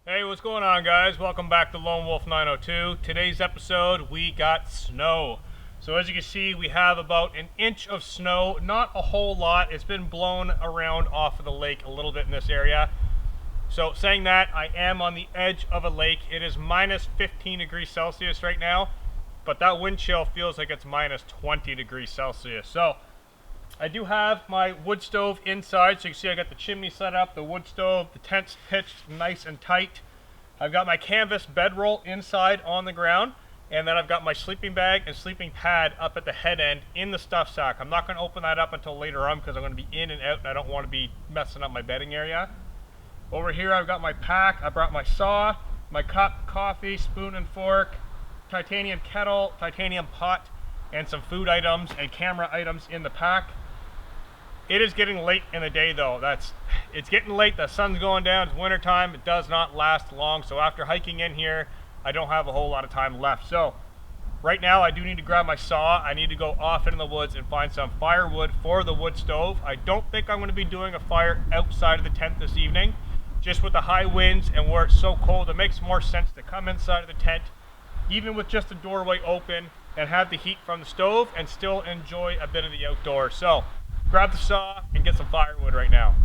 Hey, what's going on, guys? Welcome back to Lone Wolf 902. Today's episode, we got snow. So as you can see, we have about an inch of snow. Not a whole lot. It's been blown around off of the lake a little bit in this area. So saying that, I am on the edge of a lake. It is minus 15 degrees Celsius right now, but that wind chill feels like it's minus 20 degrees Celsius. So I do have my wood stove inside, so you can see I got the chimney set up, the wood stove, the tent's pitched nice and tight. I've got my canvas bedroll inside on the ground, and then I've got my sleeping bag and sleeping pad up at the head end in the stuff sack. I'm not going to open that up until later on because I'm going to be in and out and I don't want to be messing up my bedding area. Over here I've got my pack. I brought my saw, my cup, coffee, spoon and fork, titanium kettle, titanium pot, and some food items and camera items in the pack. It is getting late in the day though. It's getting late, the sun's going down, it's winter time, it does not last long. So after hiking in here, I don't have a whole lot of time left. So right now I do need to grab my saw. I need to go off into the woods and find some firewood for the wood stove. I don't think I'm going to be doing a fire outside of the tent this evening. Just with the high winds and where it's so cold, it makes more sense to come inside of the tent, even with just the doorway open, and have the heat from the stove and still enjoy a bit of the outdoors. So grab the saw and get some firewood right now.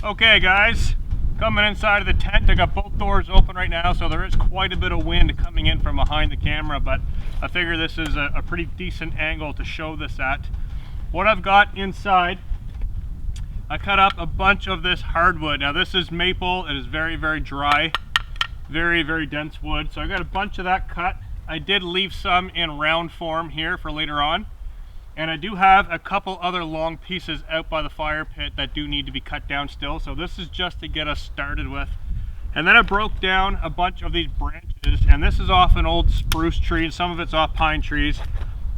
Okay guys, coming inside of the tent. I got both doors open right now, so there is quite a bit of wind coming in from behind the camera, but I figure this is a pretty decent angle to show this at. What I've got inside, I cut up a bunch of this hardwood. Now this is maple. It is very, very dry, very, very dense wood. So I got a bunch of that cut. I did leave some in round form here for later on. And I do have a couple other long pieces out by the fire pit that do need to be cut down still. So this is just to get us started with. And then I broke down a bunch of these branches, and this is off an old spruce tree, and some of it's off pine trees.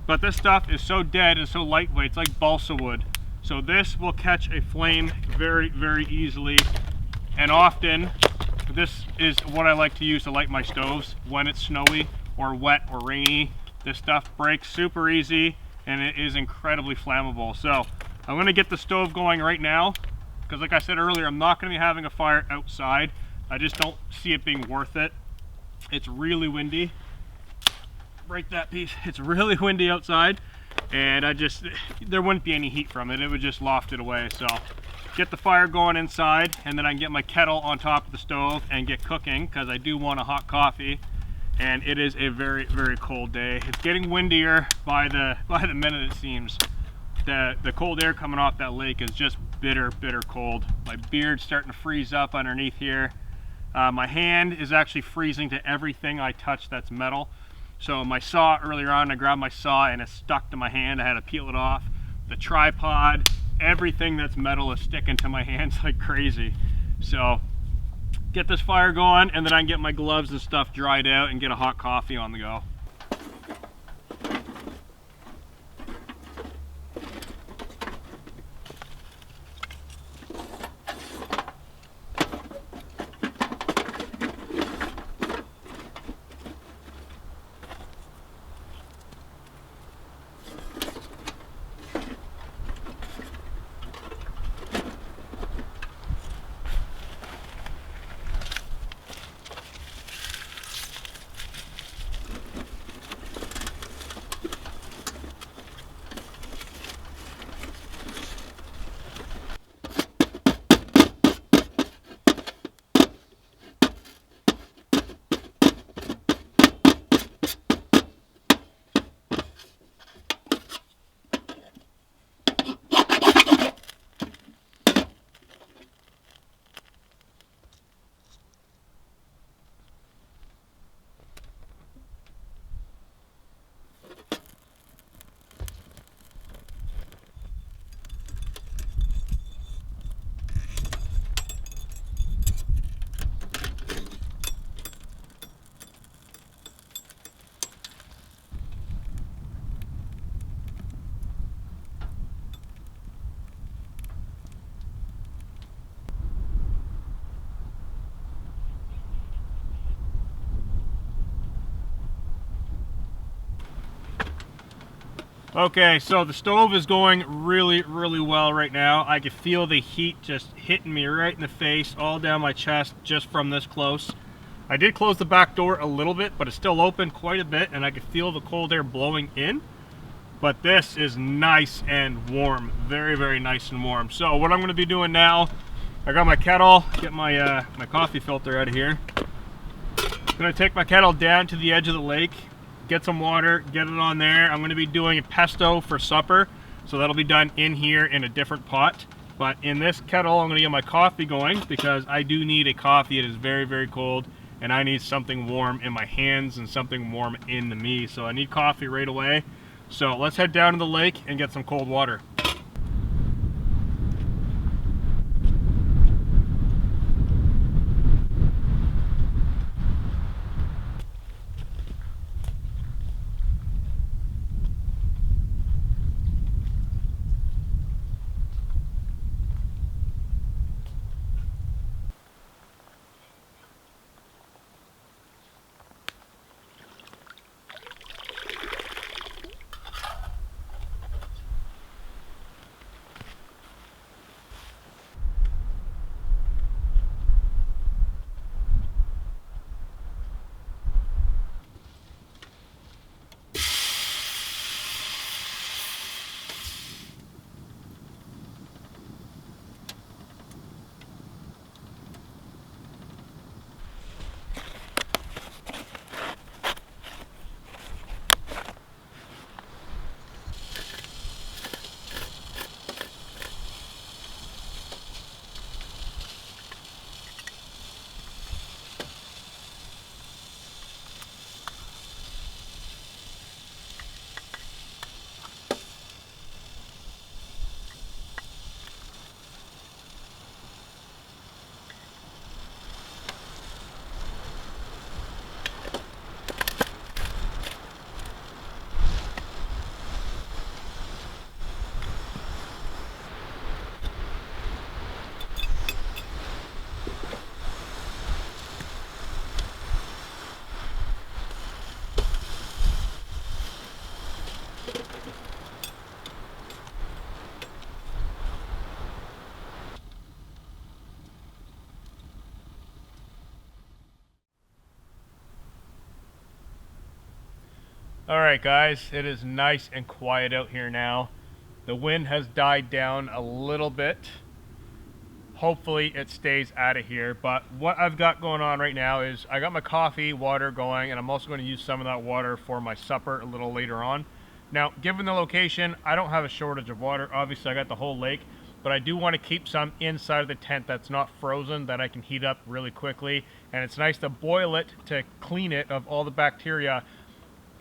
But this stuff is so dead and so lightweight, it's like balsa wood. So this will catch a flame very, very easily. And often, this is what I like to use to light my stoves when it's snowy or wet or rainy. This stuff breaks super easy, and it is incredibly flammable. So I'm gonna get the stove going right now, because like I said earlier, I'm not gonna be having a fire outside. I just don't see it being worth it. It's really windy. Break that piece. It's really windy outside, and there wouldn't be any heat from it. It would just loft it away. So get the fire going inside, and then I can get my kettle on top of the stove and get cooking, because I do want a hot coffee. And it is a very, very cold day. It's getting windier by the minute, it seems. The cold air coming off that lake is just bitter, bitter cold. My beard's starting to freeze up underneath here. My hand is actually freezing to everything I touch that's metal. So my saw earlier on, I grabbed my saw and it stuck to my hand. I had to peel it off. The tripod, everything that's metal is sticking to my hands like crazy. So get this fire going, and then I can get my gloves and stuff dried out and get a hot coffee on the go. Okay, so the stove is going really, really well right now. I can feel the heat just hitting me right in the face, all down my chest, just from this close. I did close the back door a little bit, but it's still open quite a bit, and I can feel the cold air blowing in. But this is nice and warm, very, very nice and warm. So what I'm gonna be doing now, I got my kettle, get my, my coffee filter out of here. I'm gonna take my kettle down to the edge of the lake, get some water, get it on there. I'm going to be doing a pesto for supper, so that'll be done in here in a different pot. But in this kettle, I'm going to get my coffee going, because I do need a coffee. It is very, very cold, and I need something warm in my hands and something warm in me. So I need coffee right away. So let's head down to the lake and get some cold water. Alright guys, it is nice and quiet out here now. The wind has died down a little bit. Hopefully it stays out of here, but what I've got going on right now is I got my coffee water going, and I'm also going to use some of that water for my supper a little later on. Now, given the location, I don't have a shortage of water. Obviously I got the whole lake, but I do want to keep some inside of the tent that's not frozen, that I can heat up really quickly, and it's nice to boil it to clean it of all the bacteria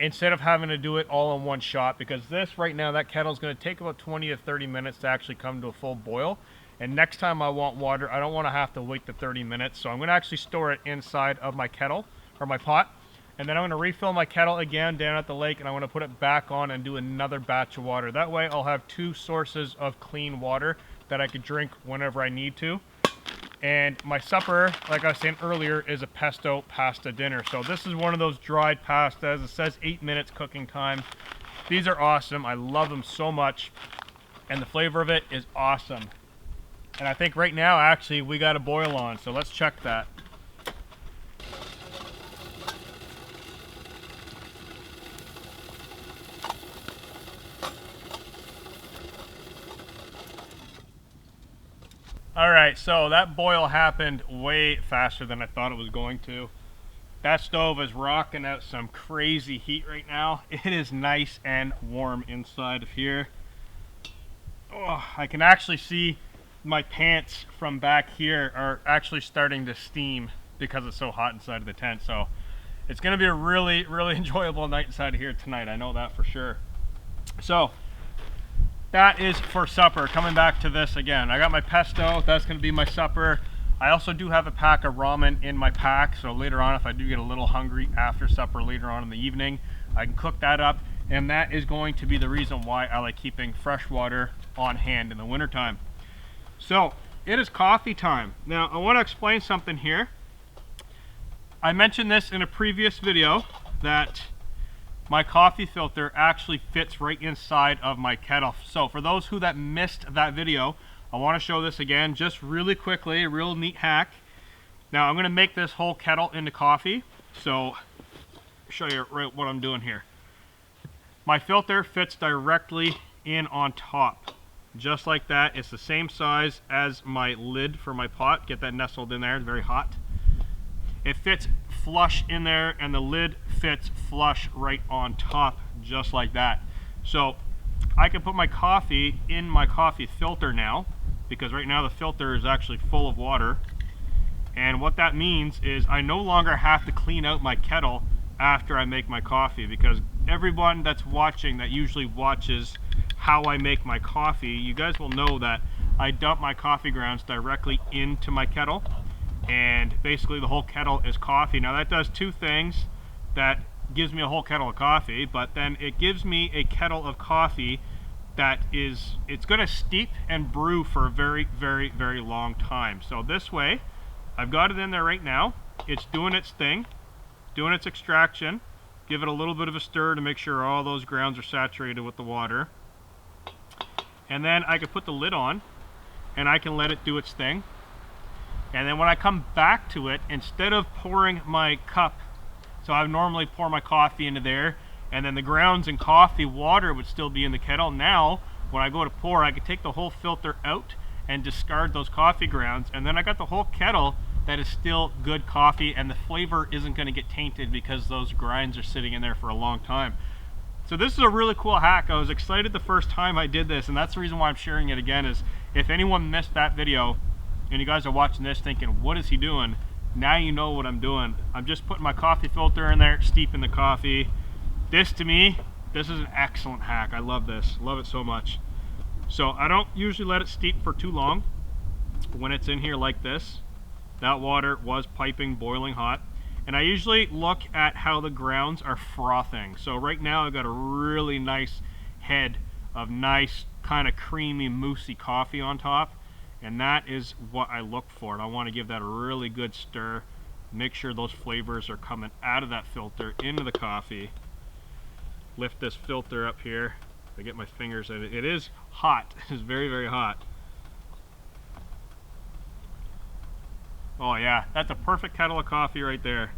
instead of having to do it all in one shot, because this right now, that kettle is going to take about 20 to 30 minutes to actually come to a full boil. And next time I want water, I don't want to have to wait the 30 minutes. So I'm going to actually store it inside of my kettle or my pot. And then I'm going to refill my kettle again down at the lake, and I'm going to put it back on and do another batch of water. That way I'll have 2 sources of clean water that I could drink whenever I need to. And my supper, like I was saying earlier, is a pesto pasta dinner. So this is one of those dried pastas. It says 8 minutes cooking time. These are awesome. I love them so much. And the flavor of it is awesome. And I think right now, actually, we got a boil on. So let's check that. Alright, so that boil happened way faster than I thought it was going to. That stove is rocking out some crazy heat right now. It is nice and warm inside of here. Oh, I can actually see my pants from back here are actually starting to steam because it's so hot inside of the tent. So it's going to be a really, really enjoyable night inside of here tonight. I know that for sure. So that is for supper. Coming back to this again, I got my pesto. That's going to be my supper. I also do have a pack of ramen in my pack, so later on, if I do get a little hungry after supper later on in the evening, I can cook that up, and that is going to be the reason why I like keeping fresh water on hand in the wintertime. So it is coffee time. Now I want to explain something here. I mentioned this in a previous video that my coffee filter actually fits right inside of my kettle. So for those who that missed that video, I want to show this again just really quickly, a real neat hack. Now I'm going to make this whole kettle into coffee. So I'll show you right what I'm doing here. My filter fits directly in on top. Just like that. It's the same size as my lid for my pot. Get that nestled in there, it's very hot. It fits flush in there, and the lid fits flush right on top, just like that. So I can put my coffee in my coffee filter now, because right now the filter is actually full of water. And what that means is I no longer have to clean out my kettle after I make my coffee, because everyone that's watching, that usually watches how I make my coffee, you guys will know that I dump my coffee grounds directly into my kettle, and basically the whole kettle is coffee. Now that does 2 things. That gives me a whole kettle of coffee, but then it gives me a kettle of coffee that is, it's going to steep and brew for a very, very, very long time. So this way, I've got it in there right now. It's doing its thing, doing its extraction. Give it a little bit of a stir to make sure all those grounds are saturated with the water. And then I can put the lid on, and I can let it do its thing. And then when I come back to it, instead of pouring my cup, so I would normally pour my coffee into there, and then the grounds and coffee water would still be in the kettle. Now, when I go to pour, I could take the whole filter out and discard those coffee grounds, and then I got the whole kettle that is still good coffee, and the flavor isn't going to get tainted because those grinds are sitting in there for a long time. So this is a really cool hack. I was excited the first time I did this, and that's the reason why I'm sharing it again, is if anyone missed that video and you guys are watching this thinking, what is he doing? Now you know what I'm doing. I'm just putting my coffee filter in there, steeping the coffee. This, to me, this is an excellent hack. I love this. Love it so much. So I don't usually let it steep for too long when it's in here like this. That water was piping, boiling hot. And I usually look at how the grounds are frothing. So right now I've got a really nice head of nice kind of creamy, moussey coffee on top. And that is what I look for. And I want to give that a really good stir. Make sure those flavors are coming out of that filter into the coffee. Lift this filter up here. I get my fingers in it. It is hot. It is very, very hot. Oh yeah, that's a perfect kettle of coffee right there.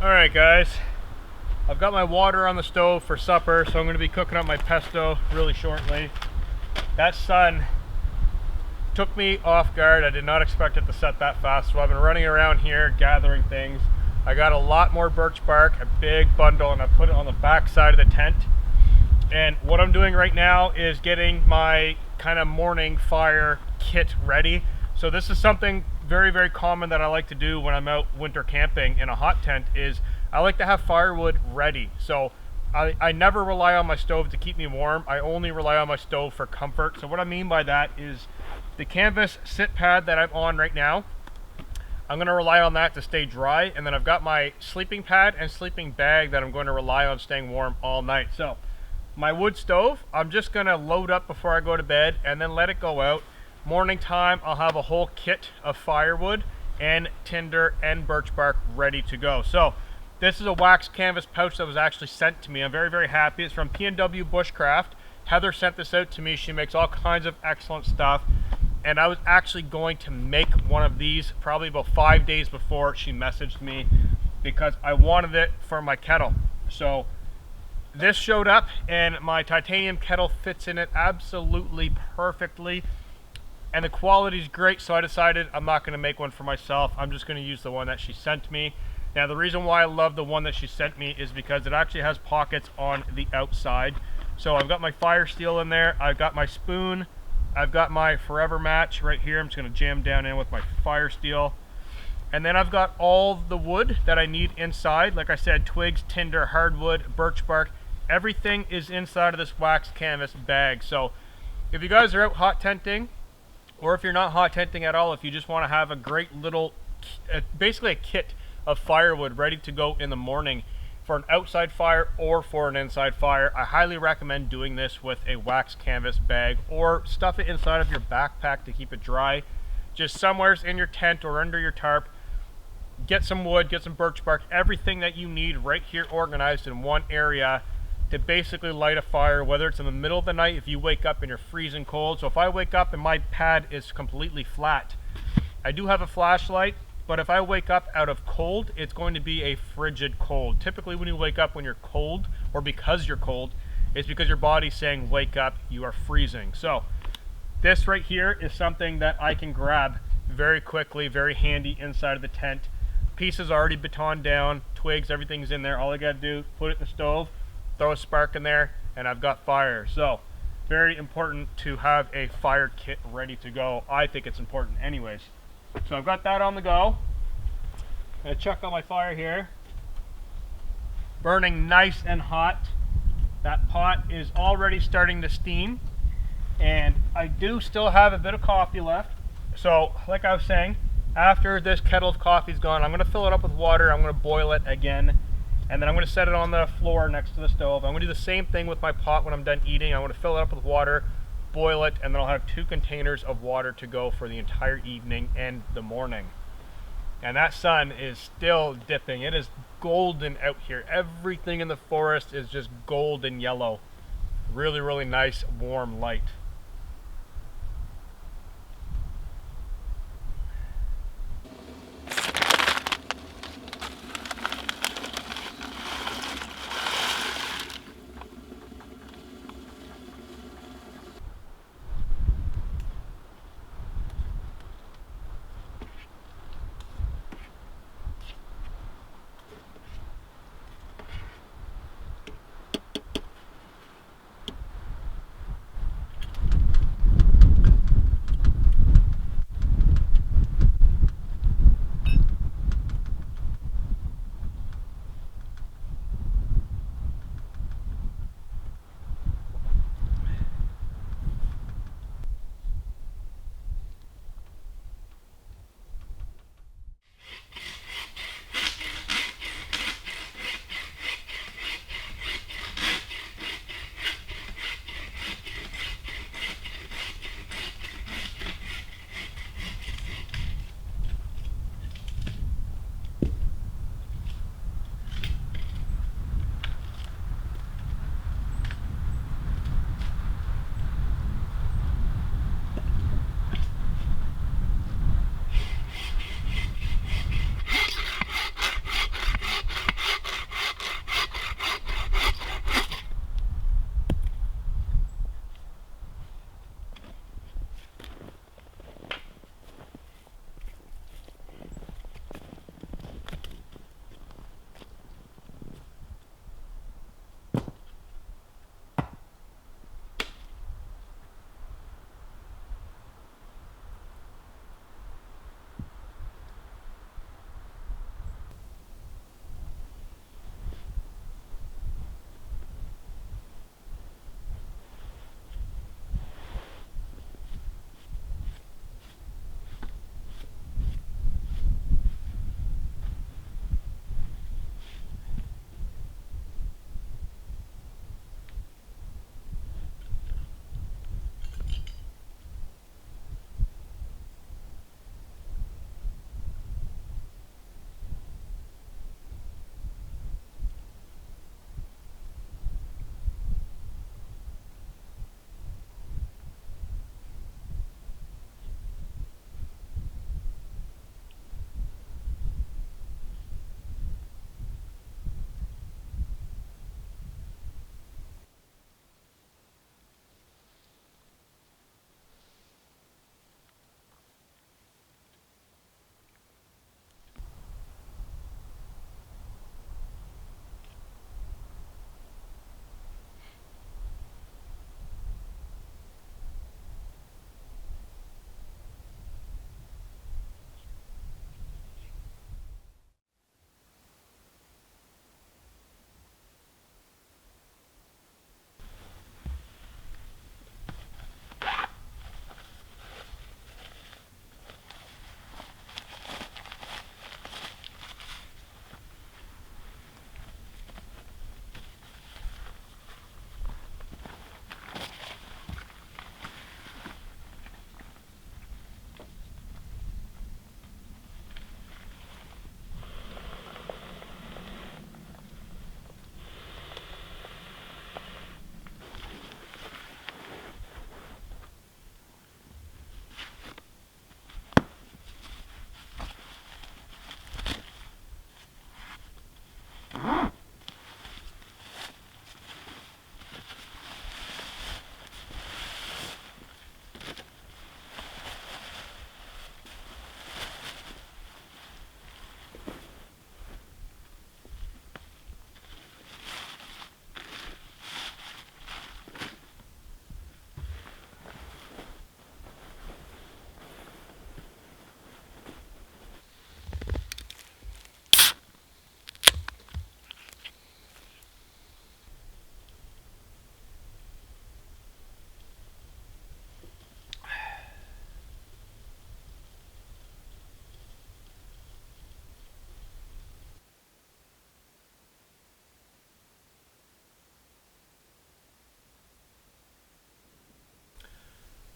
Alright guys, I've got my water on the stove for supper, so I'm going to be cooking up my pesto really shortly. That sun took me off guard. I did not expect it to set that fast, so I've been running around here gathering things. I got a lot more birch bark, a big bundle, and I put it on the back side of the tent. And what I'm doing right now is getting my kind of morning fire kit ready. So this is something very, very common that I like to do when I'm out winter camping in a hot tent, is I like to have firewood ready. So I never rely on my stove to keep me warm. I only rely on my stove for comfort. So what I mean by that is the canvas sit pad that I'm on right now, I'm going to rely on that to stay dry. And then I've got my sleeping pad and sleeping bag that I'm going to rely on staying warm all night. So my wood stove, I'm just going to load up before I go to bed and then let it go out. Morning time, I'll have a whole kit of firewood and tinder and birch bark ready to go. So this is a wax canvas pouch that was actually sent to me. I'm very, very happy. It's from P&W Bushcraft. Heather sent this out to me. She makes all kinds of excellent stuff. And I was actually going to make one of these probably about 5 days before she messaged me, because I wanted it for my kettle. So this showed up and my titanium kettle fits in it absolutely perfectly. And the quality is great, so I decided I'm not going to make one for myself. I'm just going to use the one that she sent me. Now, the reason why I love the one that she sent me is because it actually has pockets on the outside. So I've got my fire steel in there. I've got my spoon. I've got my forever match right here. I'm just going to jam down in with my fire steel. And then I've got all the wood that I need inside. Like I said, twigs, tinder, hardwood, birch bark. Everything is inside of this wax canvas bag. So if you guys are out hot tenting, or if you're not hot tenting at all, if you just want to have a great little, basically a kit of firewood ready to go in the morning for an outside fire or for an inside fire, I highly recommend doing this with a wax canvas bag, or stuff it inside of your backpack to keep it dry. Just somewheres in your tent or under your tarp. Get some wood, get some birch bark, everything that you need right here organized in one area to basically light a fire, whether it's in the middle of the night if you wake up and you're freezing cold. So if I wake up and my pad is completely flat, I do have a flashlight, but if I wake up out of cold, it's going to be a frigid cold. Typically when you wake up when you're cold, or because you're cold, it's because your body's saying wake up, you are freezing. So this right here is something that I can grab very quickly, very handy inside of the tent. Pieces already betoned down, twigs, everything's in there. All I gotta do, put it in the stove, throw a spark in there, and I've got fire. So very important to have a fire kit ready to go. I think it's important anyways. So I've got that on the go. I'm gonna check on my fire here. Burning nice and hot. That pot is already starting to steam, and I do still have a bit of coffee left. So like I was saying, after this kettle of coffee's gone, I'm gonna fill it up with water. I'm gonna boil it again, and then I'm going to set it on the floor next to the stove. I'm going to do the same thing with my pot when I'm done eating. I'm going to fill it up with water, boil it, and then I'll have 2 containers of water to go for the entire evening and the morning. And that sun is still dipping. It is golden out here. Everything in the forest is just golden yellow. Really, really nice, warm light.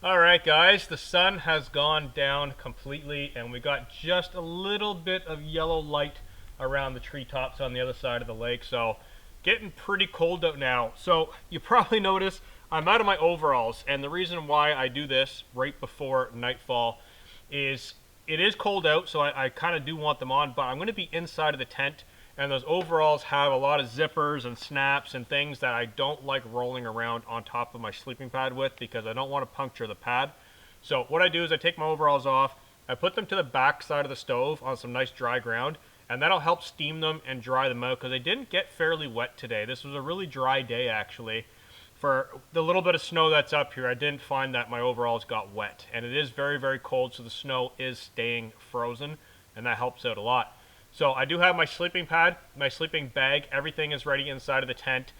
Alright guys, the sun has gone down completely and we got just a little bit of yellow light around the treetops on the other side of the lake, so getting pretty cold out now. So you probably notice I'm out of my overalls, and the reason why I do this right before nightfall is it is cold out, so I kind of do want them on, but I'm going to be inside of the tent, and those overalls have a lot of zippers and snaps and things that I don't like rolling around on top of my sleeping pad with because I don't want to puncture the pad. So what I do is I take my overalls off, I put them to the back side of the stove on some nice dry ground, and that'll help steam them and dry them out because they didn't get fairly wet today. This was a really dry day actually. For the little bit of snow that's up here, I didn't find that my overalls got wet, and it is very, very cold, so the snow is staying frozen, and that helps out a lot. So I do have my sleeping pad, my sleeping bag, everything is ready inside of the tent.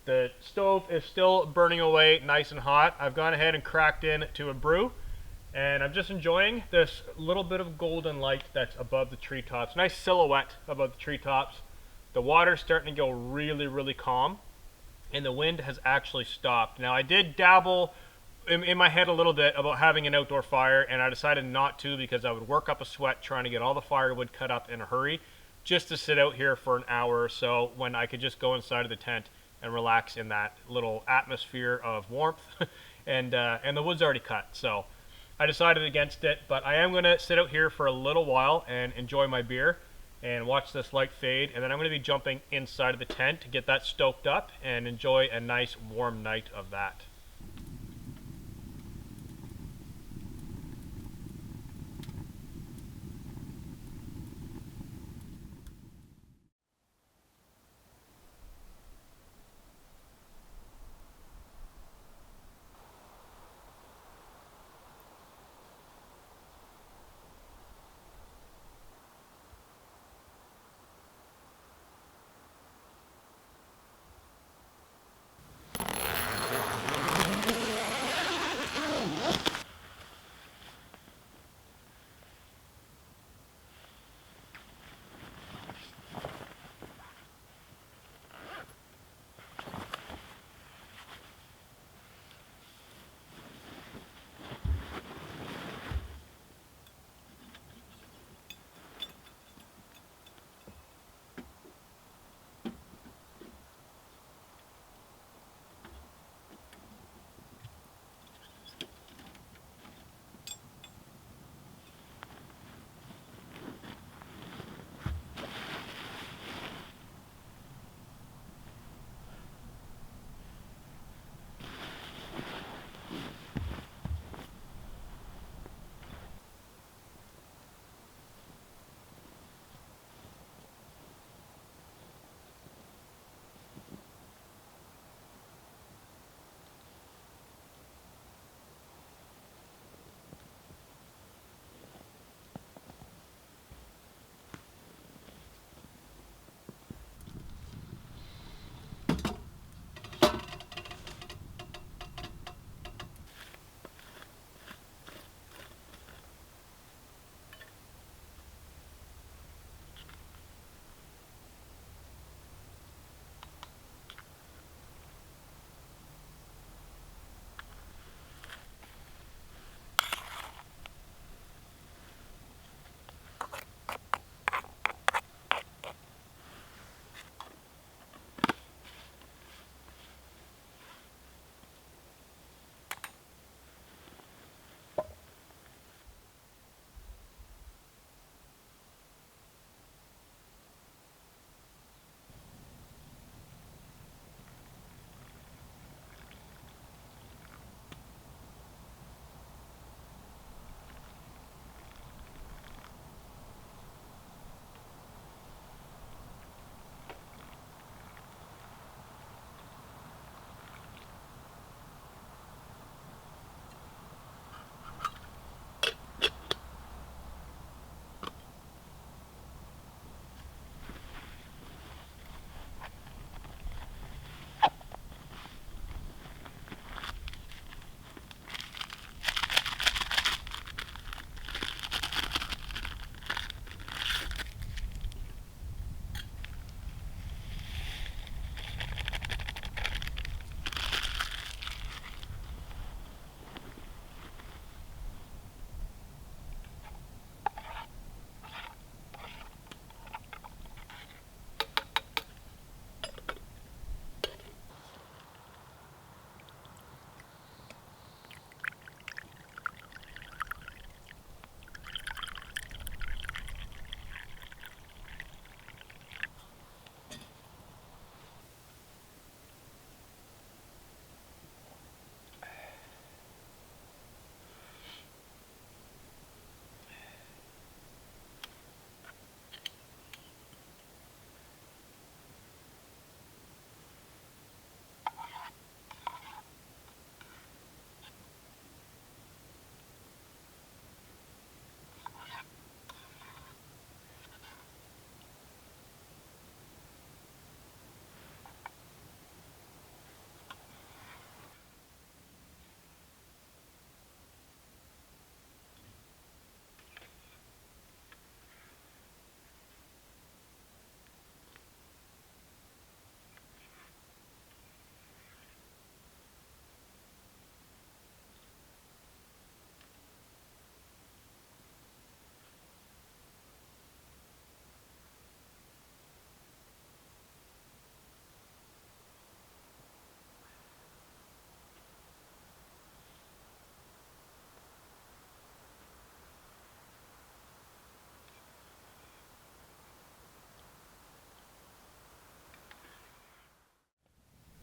The stove is still burning away nice and hot. I've gone ahead and cracked into a brew, and I'm just enjoying this little bit of golden light that's above the treetops. Nice silhouette above the treetops. The water's starting to go really, really calm, and the wind has actually stopped. Now I did dabble in my head a little bit about having an outdoor fire, and I decided not to because I would work up a sweat trying to get all the firewood cut up in a hurry just to sit out here for an hour or so when I could just go inside of the tent and relax in that little atmosphere of warmth and the wood's already cut, so I decided against it. But I am going to sit out here for a little while and enjoy my beer and watch this light fade, and then I'm going to be jumping inside of the tent to get that stoked up and enjoy a nice warm night of that.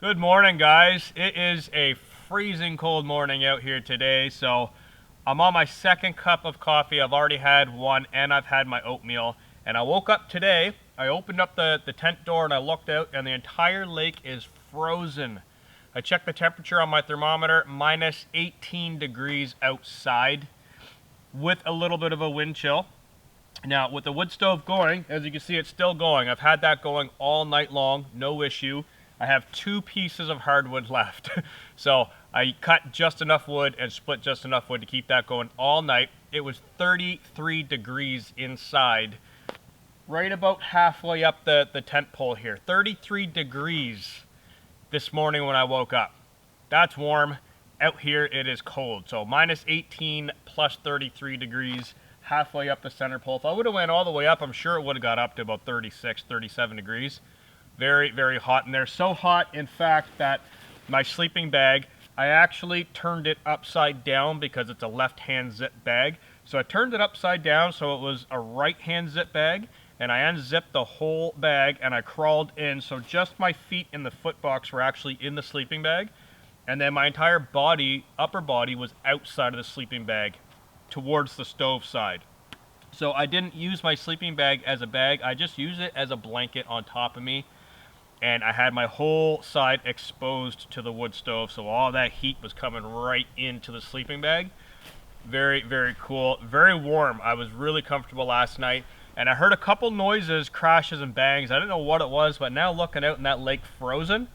Good morning, guys. It is a freezing cold morning out here today, so I'm on my second cup of coffee. I've already had one, and I've had my oatmeal. And I woke up today, I opened up the tent door and I looked out, and the entire lake is frozen. I checked the temperature on my thermometer, minus 18 degrees outside, with a little bit of a wind chill. Now, with the wood stove going, as you can see, it's still going. I've had that going all night long, no issue. I have 2 pieces of hardwood left. So I cut just enough wood and split just enough wood to keep that going all night. It was 33 degrees inside, right about halfway up the tent pole here. 33 degrees this morning when I woke up. That's warm. Out here it is cold. So minus 18 plus 33 degrees halfway up the center pole. If I would have went all the way up, I'm sure it would have got up to about 36, 37 degrees. Very, very hot in there. So hot, in fact, that my sleeping bag, I actually turned it upside down because it's a left-hand zip bag. So I turned it upside down so it was a right-hand zip bag, and I unzipped the whole bag and I crawled in. So just my feet in the foot box were actually in the sleeping bag, and then my entire body, upper body, was outside of the sleeping bag towards the stove side. So I didn't use my sleeping bag as a bag, I just used it as a blanket on top of me. And I had my whole side exposed to the wood stove, so all that heat was coming right into the sleeping bag. Very, very cool. Very warm. I was really comfortable last night, and I heard a couple noises, crashes and bangs. I didn't know what it was, but now looking out in that lake frozen,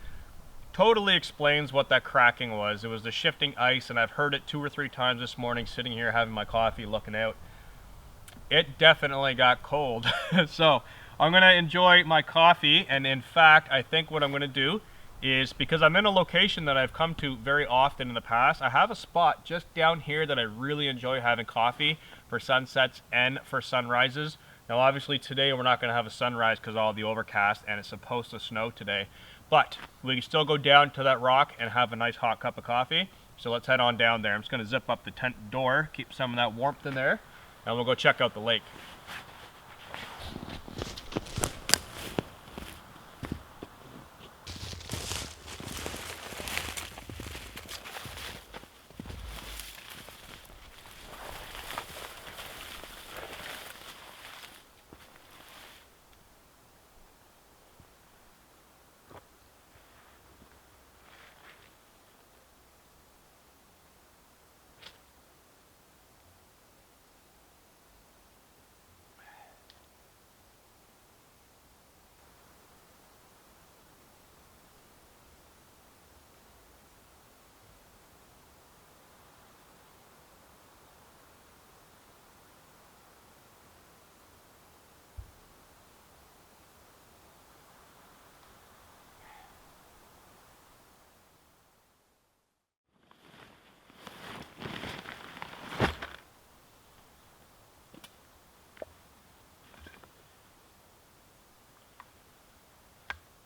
totally explains what that cracking was. It was the shifting ice, and I've heard it 2 or 3 times this morning sitting here having my coffee looking out. It definitely got cold. So I'm going to enjoy my coffee, and in fact, I think what I'm going to do is, because I'm in a location that I've come to very often in the past, I have a spot just down here that I really enjoy having coffee for sunsets and for sunrises. Now obviously today we're not going to have a sunrise because of all the overcast and it's supposed to snow today, but we can still go down to that rock and have a nice hot cup of coffee. So let's head on down there. I'm just going to zip up the tent door, keep some of that warmth in there, and we'll go check out the lake.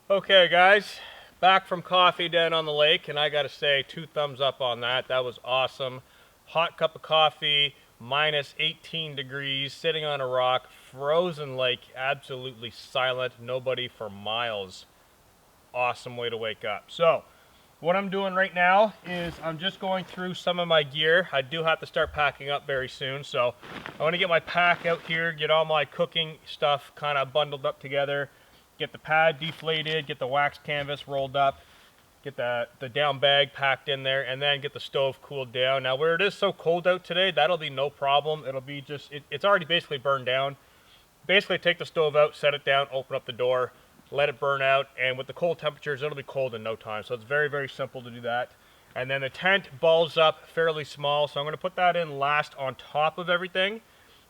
Okay guys, back from coffee down on the lake, and I gotta say 2 thumbs up on that. That was awesome. Hot cup of coffee, minus 18 degrees, sitting on a rock, frozen lake, absolutely silent, nobody for miles. Awesome way to wake up. So what I'm doing right now is I'm just going through some of my gear. I do have to start packing up very soon, so I want to get my pack out here, get all my cooking stuff kind of bundled up together, get the pad deflated, get the wax canvas rolled up, get the down bag packed in there, and then get the stove cooled down. Now where it is so cold out today, that'll be no problem. It'll be just, it's already basically burned down. Basically take the stove out, set it down, open up the door, let it burn out, and with the cold temperatures, it'll be cold in no time. So it's very, very simple to do that. And then the tent balls up fairly small, so I'm going to put that in last on top of everything.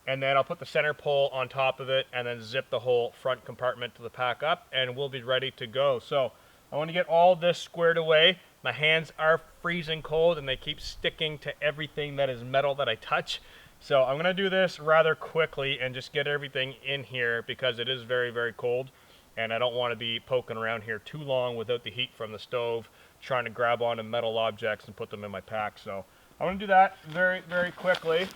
And then I'll put the center pole on top of it and then zip the whole front compartment to the pack up, and we'll be ready to go. So I want to get all this squared away. My hands are freezing cold and they keep sticking to everything that is metal that I touch. So I'm going to do this rather quickly and just get everything in here because it is very, very cold. And I don't want to be poking around here too long without the heat from the stove, trying to grab onto metal objects and put them in my pack. So I want to do that very, very quickly.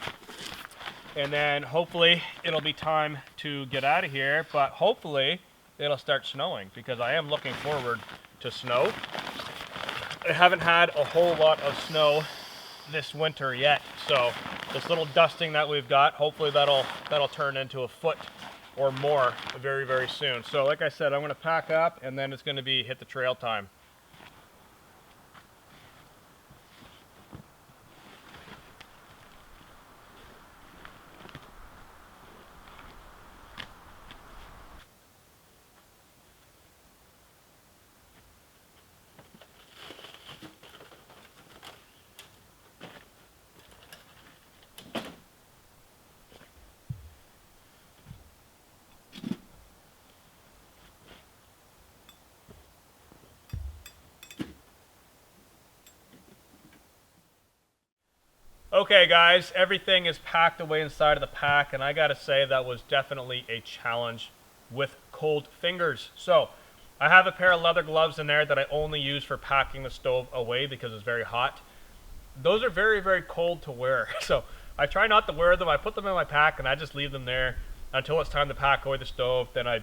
And then hopefully it'll be time to get out of here, but hopefully it'll start snowing because I am looking forward to snow. I haven't had a whole lot of snow this winter yet, so this little dusting that we've got, hopefully that'll turn into a foot or more very, very soon. So like I said, I'm going to pack up and then it's going to be hit the trail time. Okay guys, everything is packed away inside of the pack, and I gotta say that was definitely a challenge with cold fingers. So I have a pair of leather gloves in there that I only use for packing the stove away because it's very hot. Those are very, very cold to wear. So I try not to wear them. I put them in my pack and I just leave them there until it's time to pack away the stove. Then I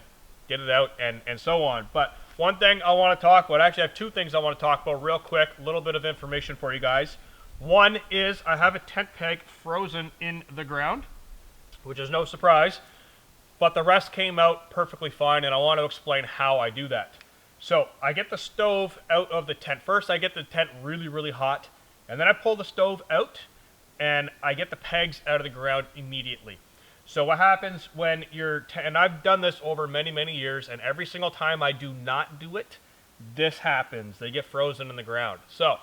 get it out and so on. But one thing I want to talk about, actually I have two things I want to talk about real quick, a little bit of information for you guys. One is I have a tent peg frozen in the ground, which is no surprise, but the rest came out perfectly fine, and I want to explain how I do that. So I get the stove out of the tent. First, I get the tent really, really hot, and then I pull the stove out, and I get the pegs out of the ground immediately. So what happens when and I've done this over many, many years, and every single time I do not do it, this happens. They get frozen in the ground. So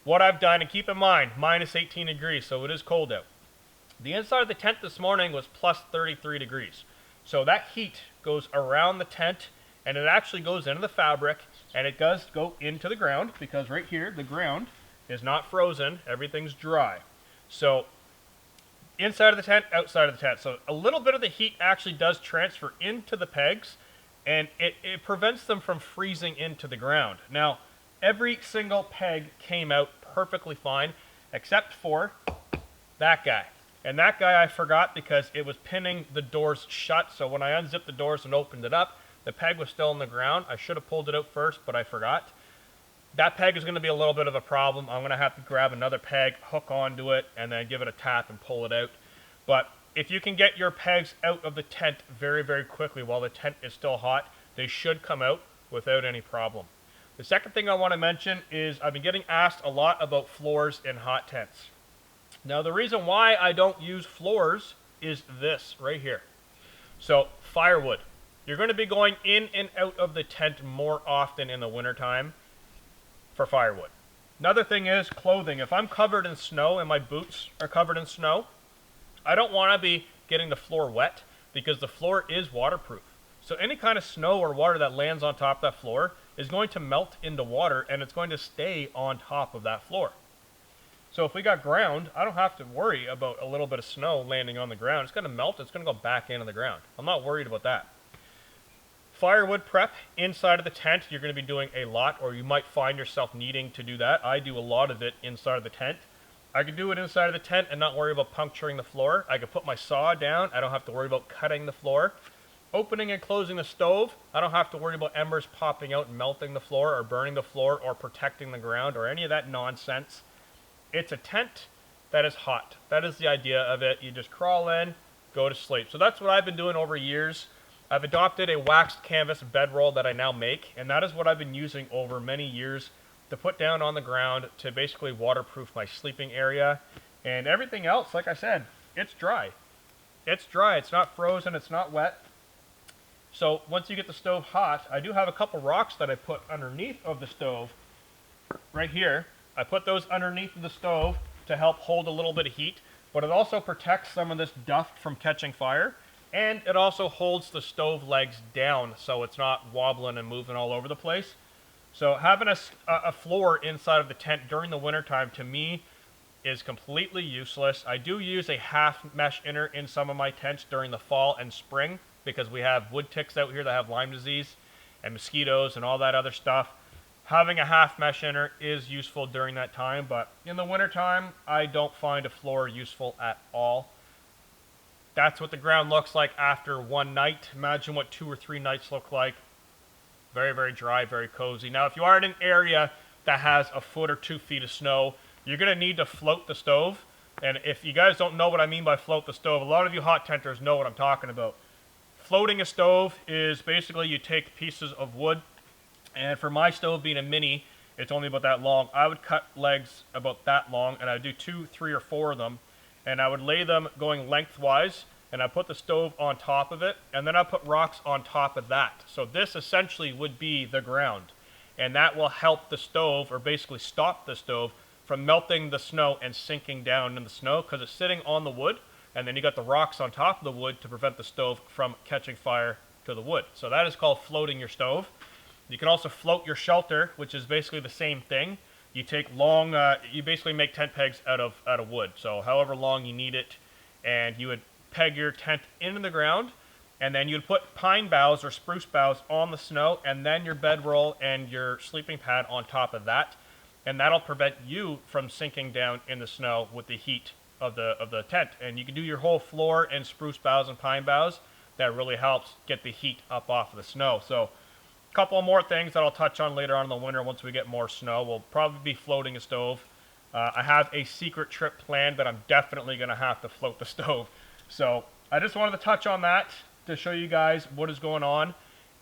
what I've done, and keep in mind, minus 18 degrees, so it is cold out. The inside of the tent this morning was plus 33 degrees. So that heat goes around the tent, and it actually goes into the fabric, and it does go into the ground, because right here, the ground is not frozen, everything's dry. So inside of the tent, outside of the tent. So a little bit of the heat actually does transfer into the pegs, and it prevents them from freezing into the ground. Now, every single peg came out perfectly fine, except for that guy. And that guy I forgot because it was pinning the doors shut, so when I unzipped the doors and opened it up, the peg was still in the ground. I should have pulled it out first, but I forgot. That peg is going to be a little bit of a problem. I'm going to have to grab another peg, hook onto it, and then give it a tap and pull it out. But if you can get your pegs out of the tent very, very quickly while the tent is still hot, they should come out without any problem. The second thing I want to mention is I've been getting asked a lot about floors in hot tents. Now the reason why I don't use floors is this right here. So firewood. You're going to be going in and out of the tent more often in the wintertime for firewood. Another thing is clothing. If I'm covered in snow and my boots are covered in snow, I don't want to be getting the floor wet because the floor is waterproof. So any kind of snow or water that lands on top of that floor is going to melt into water, and it's going to stay on top of that floor. So if we got ground, I don't have to worry about a little bit of snow landing on the ground. It's going to melt, it's going to go back into the ground. I'm not worried about that. Firewood prep inside of the tent, you're going to be doing a lot, or you might find yourself needing to do that. I do a lot of it inside of the tent. I could do it inside of the tent and not worry about puncturing the floor. I could put my saw down. I don't have to worry about cutting the floor. Opening and closing the stove, I don't have to worry about embers popping out and melting the floor or burning the floor or protecting the ground or any of that nonsense. It's a tent that is hot. That is the idea of it. You just crawl in, go to sleep. So that's what I've been doing over years. I've adopted a waxed canvas bedroll that I now make, and that is what I've been using over many years to put down on the ground to basically waterproof my sleeping area. And everything else, like I said, it's dry. It's dry. It's not frozen. It's not wet. So once you get the stove hot, I do have a couple rocks that I put underneath of the stove right here. I put those underneath of the stove to help hold a little bit of heat, but it also protects some of this dust from catching fire, and it also holds the stove legs down so it's not wobbling and moving all over the place. So having a floor inside of the tent during the wintertime to me is completely useless. I do use a half mesh inner in some of my tents during the fall and spring because we have wood ticks out here that have Lyme disease and mosquitoes and all that other stuff. Having a half mesh inner is useful during that time, but in the wintertime, I don't find a floor useful at all. That's what the ground looks like after one night. Imagine what 2 or 3 nights look like. Very, very dry, very cozy. Now, if you are in an area that has a foot or 2 feet of snow, you're going to need to float the stove. And if you guys don't know what I mean by float the stove, a lot of you hot tenters know what I'm talking about. Floating a stove is basically you take pieces of wood, and for my stove being a mini, it's only about that long. I would cut legs about that long, and I'd do 2, 3, or 4 of them, and I would lay them going lengthwise, and I put the stove on top of it, and then I put rocks on top of that. So this essentially would be the ground, and that will help the stove, or basically stop the stove, from melting the snow and sinking down in the snow, because it's sitting on the wood, and then you got the rocks on top of the wood to prevent the stove from catching fire to the wood. So that is called floating your stove. You can also float your shelter, which is basically the same thing. You take long, you basically make tent pegs out of wood. So however long you need it, and you would peg your tent into the ground, and then you'd put pine boughs or spruce boughs on the snow, and then your bedroll and your sleeping pad on top of that, and that'll prevent you from sinking down in the snow with the heat of the tent. And you can do your whole floor in spruce boughs and pine boughs. That really helps get the heat up off of the snow. So a couple more things that I'll touch on later on in the winter once we get more snow. We'll probably be floating a stove. I have a secret trip planned that I'm definitely going to have to float the stove. So I just wanted to touch on that to show you guys what is going on.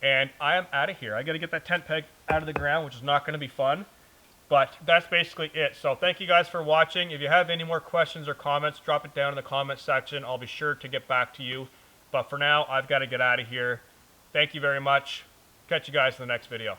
And I am out of here. I got to get that tent peg out of the ground, which is not going to be fun. But that's basically it. So thank you guys for watching. If you have any more questions or comments, drop it down in the comments section. I'll be sure to get back to you. But for now, I've got to get out of here. Thank you very much. Catch you guys in the next video.